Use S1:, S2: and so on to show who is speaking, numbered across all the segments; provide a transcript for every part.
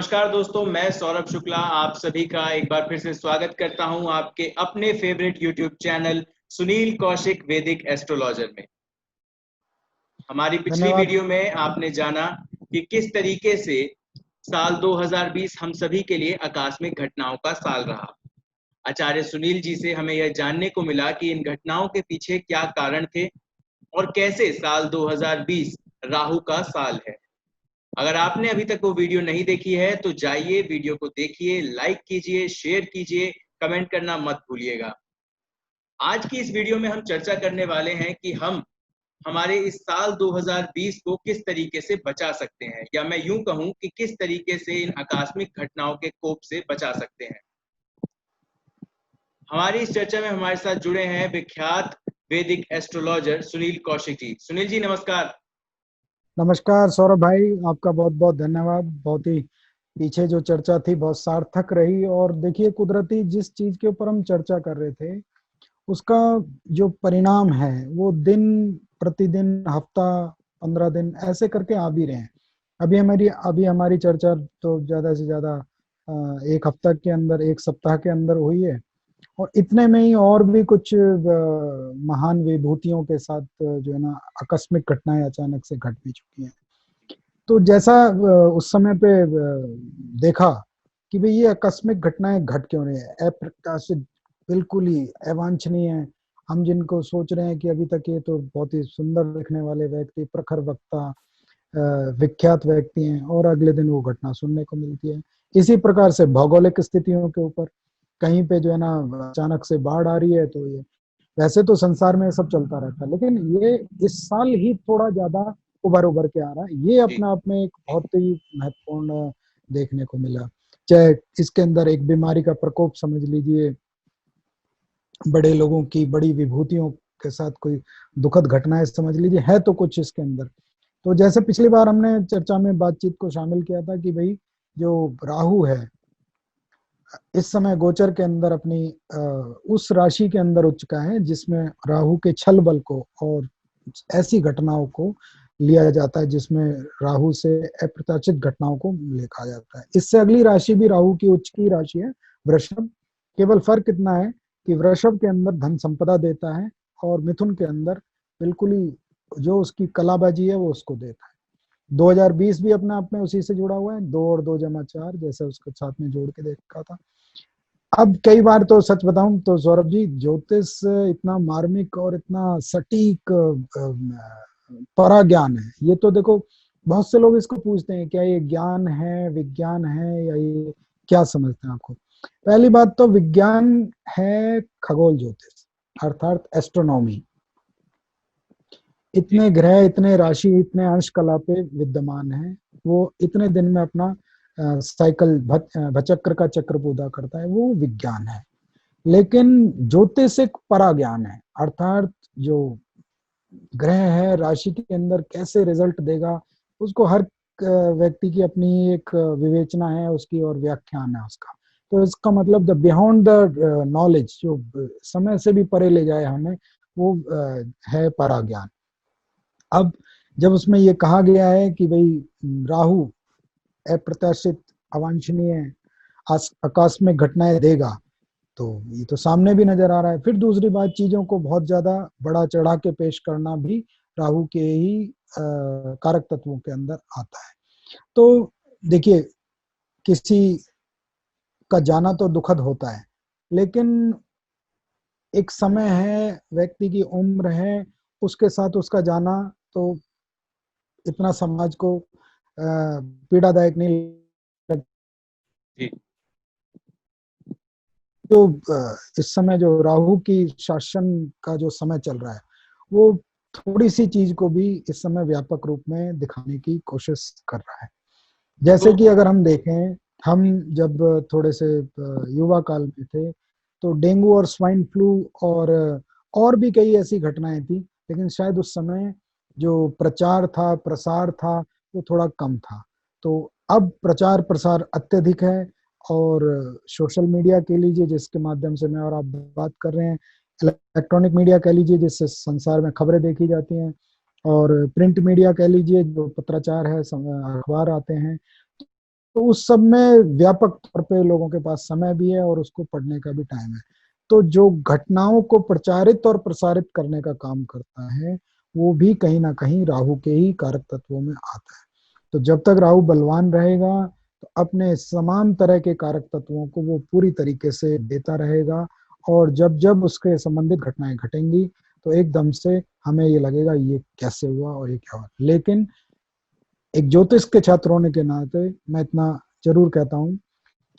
S1: नमस्कार दोस्तों, मैं सौरभ शुक्ला आप सभी का एक बार फिर से स्वागत करता हूं आपके अपने favourite YouTube channel Sunil Kaushik वैदिक एस्ट्रोलॉजर में। हमारी पिछली
S2: धन्यवाद।
S1: वीडियो में आपने जाना कि किस तरीके से साल 2020 हम सभी के लिए आकस्मिक घटनाओं का साल रहा। आचार्य सुनील जी से हमें यह जानने को मिला कि इन घटनाओं के पीछे क्या कारण थे और कैसे साल 2020 राहु का साल है। अगर आपने अभी तक वो वीडियो नहीं देखी है तो जाइए वीडियो को देखिए, लाइक कीजिए, शेयर कीजिए, कमेंट करना मत भूलिएगा। आज की इस वीडियो में हम चर्चा करने वाले हैं कि हम हमारे इस साल 2020 को किस तरीके से बचा सकते हैं, या मैं यूं कहूं कि किस तरीके से इन आकस्मिक घटनाओं के कोप से बचा सकते हैं। हमारी इस चर्चा में हमारे साथ जुड़े हैं विख्यात वैदिक एस्ट्रोलॉजर सुनील कौशिक जी। सुनील जी नमस्कार।
S2: नमस्कार सौरभ भाई, आपका बहुत बहुत धन्यवाद। बहुत ही पीछे जो चर्चा थी बहुत सार्थक रही। और देखिए, कुदरती जिस चीज के ऊपर हम चर्चा कर रहे थे उसका जो परिणाम है वो दिन प्रतिदिन, हफ्ता, 15 दिन ऐसे करके आ भी रहे हैं। अभी हमारी चर्चा तो ज्यादा से ज्यादा एक हफ्ता के अंदर, एक सप्ताह के अंदर हुई है। और इतने में ही और भी कुछ महान विभूतियों के साथ जो है ना, आकस्मिक घटनाएं अचानक से घट भी चुकी हैं। तो जैसा उस समय पे देखा कि भाई ये आकस्मिक घटनाएं घट क्यों रही है, अप्रत्याशित, बिल्कुल ही अवांछनीय है। हम जिनको सोच रहे हैं कि अभी तक ये तो बहुत ही सुंदर दिखने वाले व्यक्ति, प्रखर वक्ता, विख्यात व्यक्ति हैं, और अगले दिन वो घटना सुनने को मिलती है। इसी प्रकार से भौगोलिक स्थितियों के ऊपर कहीं पे जो है ना अचानक से बाढ़ आ रही है, तो ये वैसे तो संसार में सब चलता रहता है, लेकिन ये इस साल ही थोड़ा ज्यादा उभर उभर के आ रहा है। ये अपने आप में एक बहुत ही महत्वपूर्ण देखने को मिला। चाहे इसके अंदर एक बीमारी का प्रकोप समझ लीजिए, बड़े लोगों की बड़ी विभूतियों के साथ कोई दुखद घटनाएं समझ लीजिए, है तो कुछ इसके अंदर। तो जैसे पिछली बार हमने चर्चा में बातचीत को शामिल किया था कि भाई जो राहु है इस समय गोचर के अंदर अपनी उस राशि के अंदर उच्च का है जिसमें राहु के छल बल को और ऐसी घटनाओं को लिया जाता है जिसमें राहु से अप्रत्याशित घटनाओं को लिखा जाता है। इससे अगली राशि भी राहु की उच्च की राशि है, वृषभ। केवल फर्क इतना है कि वृषभ के अंदर धन संपदा देता है और मिथुन के अंदर बिल्कुल ही जो उसकी कलाबाजी है वो उसको देता है। 2020 भी अपने आप में उसी से जुड़ा हुआ है, 2 और 2 जमा 4 जैसे उसके साथ में जोड़ के देखा था। अब कई बार तो सच बताऊं तो सौरभ जी, ज्योतिष इतना मार्मिक और इतना सटीक परा ज्ञान है। ये तो देखो, बहुत से लोग इसको पूछते हैं क्या ये ज्ञान है, विज्ञान है, या ये क्या समझते हैं आपको। पहली बात तो विज्ञान है खगोल ज्योतिष, अर्थात एस्ट्रोनॉमी। इतने ग्रह, इतने राशि, इतने अंश कला पे विद्यमान है, वो इतने दिन में अपना साइकिल भचक्र का चक्र पूरा करता है, वो विज्ञान है। लेकिन ज्योतिष एक परा ज्ञान है, अर्थात जो ग्रह है राशि के अंदर कैसे रिजल्ट देगा, उसको हर व्यक्ति की अपनी एक विवेचना है उसकी और व्याख्यान है उसका। तो इसका मतलब द बियॉन्ड द नॉलेज, जो समय से भी परे ले जाए हमें, वो है परा ज्ञान। अब जब उसमें ये कहा गया है कि भाई राहु अप्रत्याशित, अवांछनीय, आकस्मिक घटनाएं देगा, तो ये तो सामने भी नजर आ रहा है। फिर दूसरी बात, चीजों को बहुत ज्यादा बड़ा चढ़ा के पेश करना भी राहु के ही कारक तत्वों के अंदर आता है। तो देखिए, किसी का जाना तो दुखद होता है, लेकिन एक समय है, व्यक्ति की उम्र है, उसके साथ उसका जाना तो इतना समाज को पीड़ादायक नहीं लगता। जो इस समय जो राहु की शासन का जो समय चल रहा है, वो थोड़ी सी चीज को भी इस समय व्यापक रूप में दिखाने की कोशिश कर रहा है। जैसे कि अगर हम देखें, हम जब थोड़े से युवा काल में थे तो डेंगू और स्वाइन फ्लू और भी कई ऐसी घटनाएं थी, लेकिन शायद उस समय जो प्रचार था, प्रसार था, वो थोड़ा कम था। तो अब प्रचार प्रसार अत्यधिक है, और सोशल मीडिया कह लीजिए जिसके माध्यम से मैं और आप बात कर रहे हैं, इलेक्ट्रॉनिक मीडिया कह लीजिए जिससे संसार में खबरें देखी जाती हैं, और प्रिंट मीडिया कह लीजिए जो पत्राचार है, अखबार आते हैं, तो उस सब में व्यापक तौर पे लोगों के पास समय भी है और उसको पढ़ने का भी टाइम है। तो जो घटनाओं को प्रचारित और प्रसारित करने का काम करता है वो भी कहीं ना कहीं राहु के ही कारक तत्वों में आता है। तो जब तक राहु बलवान रहेगा तो अपने समान तरह के कारक तत्वों को वो पूरी तरीके से देता रहेगा, और जब जब उसके संबंधित घटनाएं घटेंगी तो एकदम से हमें ये लगेगा ये कैसे हुआ और ये क्या हुआ। लेकिन एक ज्योतिष के छात्र होने के नाते मैं इतना जरूर कहता हूँ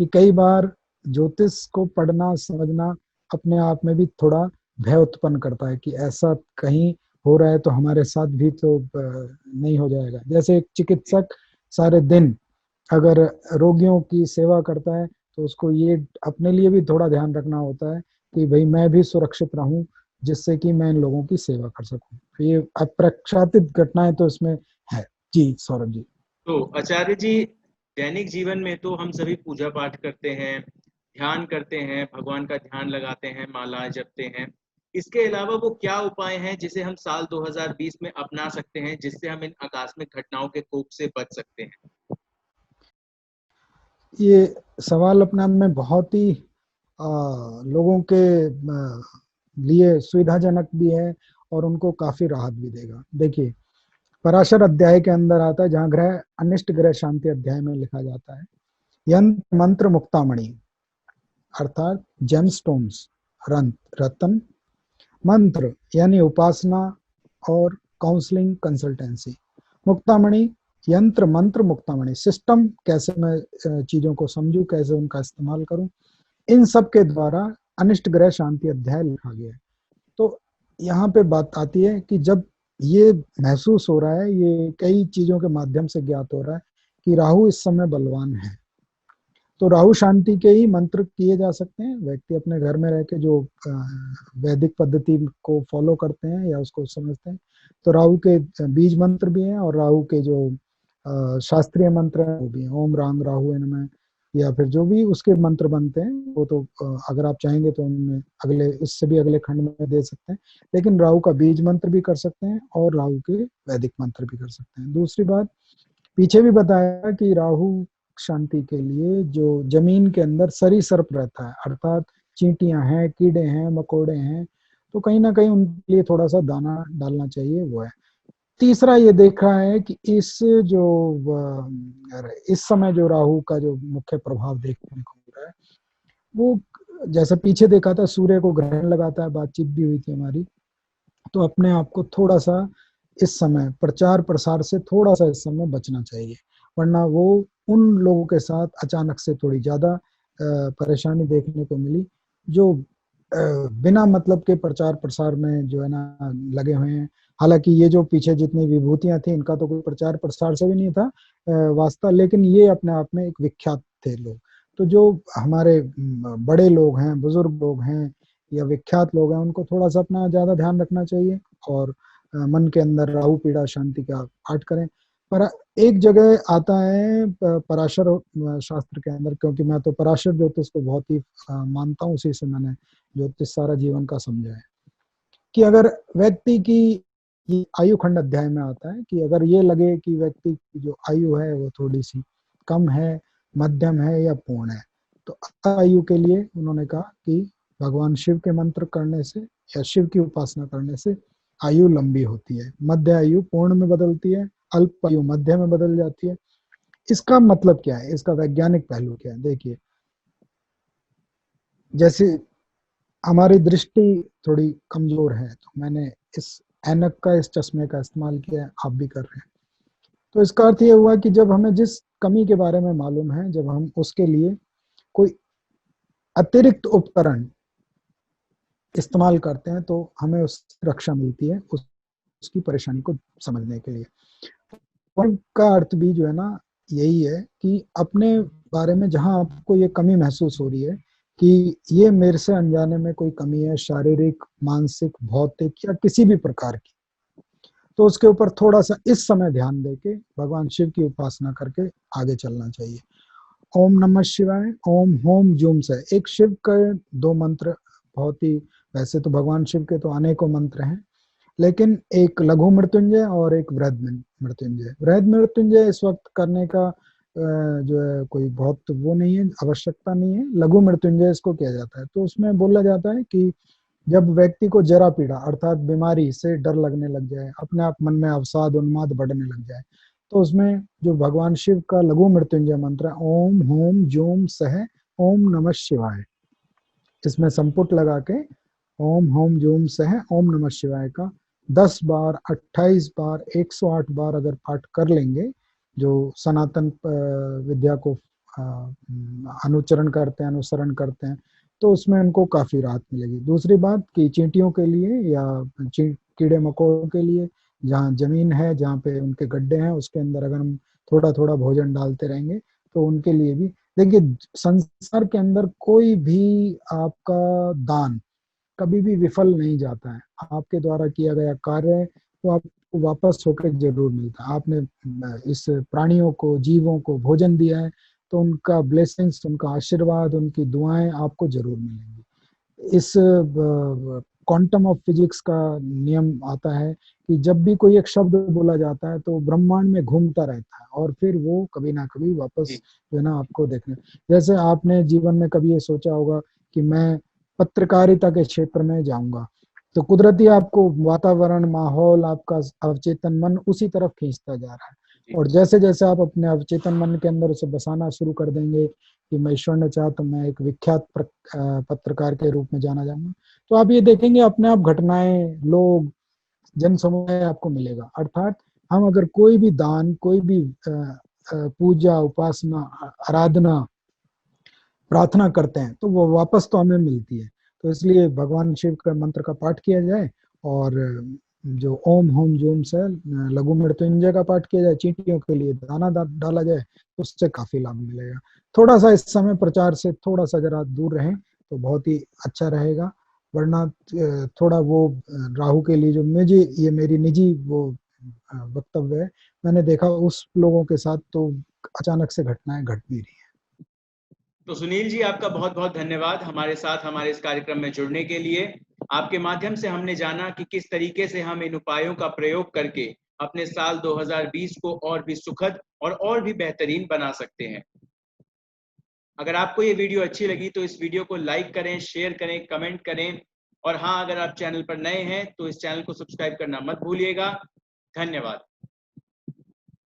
S2: कि कई बार ज्योतिष को पढ़ना समझना अपने आप में भी थोड़ा भय उत्पन्न करता है कि ऐसा कहीं हो रहा है तो हमारे साथ भी तो नहीं हो जाएगा। जैसे एक चिकित्सक सारे दिन अगर रोगियों की सेवा करता है तो उसको ये अपने लिए भी थोड़ा ध्यान रखना होता है कि भाई मैं भी सुरक्षित रहूं जिससे कि मैं इन लोगों की सेवा कर सकूं। तो ये अप्रख्यातित घटनाएं तो इसमें है। जी सौरभ जी।
S1: तो आचार्य जी, दैनिक जीवन में तो हम सभी पूजा पाठ करते हैं, ध्यान करते हैं, भगवान का ध्यान लगाते हैं, मालाएं जपते हैं। इसके अलावा वो क्या उपाय हैं जिसे हम साल 2020 में अपना सकते हैं, जिससे हम इन आकस्मिक घटनाओं के कोप से बच सकते हैं?
S2: ये सवाल अपने आप में बहुत ही लोगों के लिए सुविधाजनक भी है और उनको काफी राहत भी देगा। देखिए, पराशर अध्याय के अंदर आता है जहाँ ग्रह अनिष्ट ग्रह शांति अध्याय में लिखा जाता है, यंत्र मंत्र मुक्तामणि अर्थात जेमस्टोन्स, रत्न, मंत्र यानी उपासना और काउंसलिंग कंसल्टेंसी, मुक्तामणि यंत्र मंत्र मुक्तामणि सिस्टम, कैसे मैं चीजों को समझूं, कैसे उनका इस्तेमाल करूं, इन सब के द्वारा अनिष्ट ग्रह शांति अध्याय लिखा गया है। तो यहाँ पे बात आती है कि जब ये महसूस हो रहा है, ये कई चीजों के माध्यम से ज्ञात हो रहा है कि राहु इस समय बलवान है, तो राहु शांति के ही मंत्र किए जा सकते हैं। व्यक्ति अपने घर में रह के जो वैदिक पद्धति को फॉलो करते हैं या उसको समझते हैं, तो राहु के बीज मंत्र भी हैं और राहु के जो शास्त्रीय मंत्र हैं वो भी हैं, ओम राम राहु नमः, या फिर जो भी उसके मंत्र बनते हैं वो तो अगर आप चाहेंगे तो उनमें अगले इससे भी अगले खंड में दे सकते हैं। लेकिन राहु का बीज मंत्र भी कर सकते हैं और राहु के वैदिक मंत्र भी कर सकते हैं। दूसरी बात, पीछे भी बताया कि राहु शांति के लिए जो जमीन के अंदर सरीसृप रहता है, अर्थात चींटियां हैं, कीड़े हैं, मकोड़े हैं, तो कहीं ना कहीं उनके लिए थोड़ा सा दाना डालना चाहिए, वो है। तीसरा ये देखा है कि जो इस समय जो राहु का जो मुख्य प्रभाव देखने को मिल रहा है वो, जैसा पीछे देखा था सूर्य को ग्रहण लगाता है, बातचीत भी हुई थी हमारी, तो अपने आप को थोड़ा सा इस समय प्रचार प्रसार से थोड़ा सा इस समय बचना चाहिए, वरना वो उन लोगों के साथ अचानक से थोड़ी ज्यादा परेशानी देखने को मिली जो बिना मतलब के प्रचार प्रसार में जो है ना लगे हुए हैं। हालांकि ये जो पीछे जितनी विभूतियां थी इनका तो कोई प्रचार प्रसार से भी नहीं था वास्ता, लेकिन ये अपने आप में एक विख्यात थे लोग। तो जो हमारे बड़े लोग हैं, बुजुर्ग लोग हैं या विख्यात लोग हैं, उनको थोड़ा सा अपना ज्यादा ध्यान रखना चाहिए और मन के अंदर राहु पीड़ा शांति का पाठ करें। पर एक जगह आता है पराशर शास्त्र के अंदर, क्योंकि मैं तो पराशर ज्योतिष को बहुत ही मानता हूँ, उसी से मैंने ज्योतिष सारा जीवन का समझा है कि अगर व्यक्ति की ये आयु खंड अध्याय में आता है कि अगर ये लगे कि व्यक्ति की जो आयु है वो थोड़ी सी कम है, मध्यम है या पूर्ण है, तो आयु के लिए उन्होंने कहा कि भगवान शिव के मंत्र करने से या शिव की उपासना करने से आयु लंबी होती है, मध्य आयु पूर्ण में बदलती है, अल्प आयु मध्य में बदल जाती है। इसका मतलब क्या है, इसका वैज्ञानिक पहलू क्या है? देखिए, जैसे हमारी दृष्टि थोड़ी कमजोर है तो मैंने इस ऐनक का, इस चश्मे का इस्तेमाल किया है, आप भी कर रहे हैं। तो इसका अर्थ ये हुआ कि जब हमें जिस कमी के बारे में मालूम है, जब हम उसके लिए कोई अतिरिक्त उपकरण इस्तेमाल करते हैं तो हमें उससे रक्षा मिलती है उसकी परेशानी को समझने के लिए। और का अर्थ भी जो है ना यही है कि अपने बारे में जहां आपको ये कमी महसूस हो रही है कि ये मेरे से अनजाने में कोई कमी है, शारीरिक, मानसिक, भौतिक या किसी भी प्रकार की, तो उसके ऊपर थोड़ा सा इस समय ध्यान देके भगवान शिव की उपासना करके आगे चलना चाहिए। ओम नमः शिवाय, ओम होम जूम से एक शिव के दो मंत्र बहुत ही, वैसे तो भगवान शिव के तो अनेकों मंत्र हैं, लेकिन एक लघु मृत्युंजय और एक वृहद मृत्युंजय। वृहद मृत्युंजय इस वक्त करने का जो है कोई बहुत वो नहीं है, आवश्यकता नहीं है, लघु मृत्युंजय इसको किया जाता है। तो उसमें बोला जाता है कि जब व्यक्ति को जरा पीड़ा अर्थात बीमारी से डर लगने लग जाए, अपने आप मन में अवसाद उन्माद बढ़ने लग जाए, तो उसमें जो भगवान शिव का लघु मृत्युंजय मंत्र है, ओम होम जोम सह ओम नमः शिवाय, इसमें संपुट लगा के ओम होम जोम सह ओम नमः शिवाय का 10 बार 28 बार 108 बार अगर पाठ कर लेंगे, जो सनातन विद्या को अनुचरण करते हैं, अनुसरण करते हैं, तो उसमें उनको काफी राहत मिलेगी। दूसरी बात कि चींटियों के लिए या कीड़े मकोड़ों के लिए, जहाँ जमीन है, जहाँ पे उनके गड्ढे हैं, उसके अंदर अगर हम थोड़ा थोड़ा भोजन डालते रहेंगे तो उनके लिए भी, देखिए संसार के अंदर कोई भी आपका दान कभी भी विफल नहीं जाता है। आपके द्वारा किया गया कार्य वो आपको वापस होकर जरूर मिलता है। आपने इस प्राणियों को, जीवों को भोजन दिया है, तो उनका ब्लेसिंग्स, उनका आशीर्वाद, उनकी दुआएं आपको जरूर मिलेंगी। इस क्वांटम ऑफ फिजिक्स का नियम आता है कि जब भी कोई एक शब्द बोला जाता है तो ब्रह्मांड में घूमता रहता है और फिर वो कभी ना कभी वापस जो है ना आपको देखने, जैसे आपने जीवन में कभी ये सोचा होगा कि मैं पत्रकारिता के क्षेत्र में जाऊंगा, तो कुदरती आपको वातावरण, माहौल, आपका अवचेतन मन उसी तरफ खींचता जा रहा है। और जैसे जैसे आप अपने अवचेतन मन के अंदर उसे बसाना शुरू कर देंगे कि मैं ईश्वर ने चाहा तो मैं एक विख्यात पत्रकार के रूप में जाना जाऊंगा, तो आप ये देखेंगे अपने आप घटनाएं, लोग, जन समुदाय आपको मिलेगा। अर्थात हम अगर कोई भी दान, कोई भी पूजा, उपासना, आराधना, प्रार्थना करते हैं तो वो वापस तो हमें मिलती है। तो इसलिए भगवान शिव का मंत्र का पाठ किया जाए और जो ओम होम जोम से लघु मृत्युंजय का पाठ किया जाए, चींटियों के लिए दाना डाला जाए, तो उससे काफी लाभ मिलेगा। थोड़ा सा इस समय प्रचार से थोड़ा सा जरा दूर रहें तो बहुत ही अच्छा रहेगा, वरना थोड़ा वो राहु के लिए जो मुझे, ये मेरी निजी वो वक्तव्य है, मैंने देखा उस लोगों के साथ तो अचानक से घटनाएं घट भी रही है।
S1: तो सुनील जी, आपका बहुत बहुत धन्यवाद हमारे साथ हमारे इस कार्यक्रम में जुड़ने के लिए। आपके माध्यम से हमने जाना कि किस तरीके से हम इन उपायों का प्रयोग करके अपने साल 2020 को और भी सुखद और भी बेहतरीन बना सकते हैं। अगर आपको ये वीडियो अच्छी लगी तो इस वीडियो को लाइक करें, शेयर करें, कमेंट करें, और हाँ, अगर आप चैनल पर नए हैं तो इस चैनल को सब्सक्राइब करना मत भूलिएगा। धन्यवाद।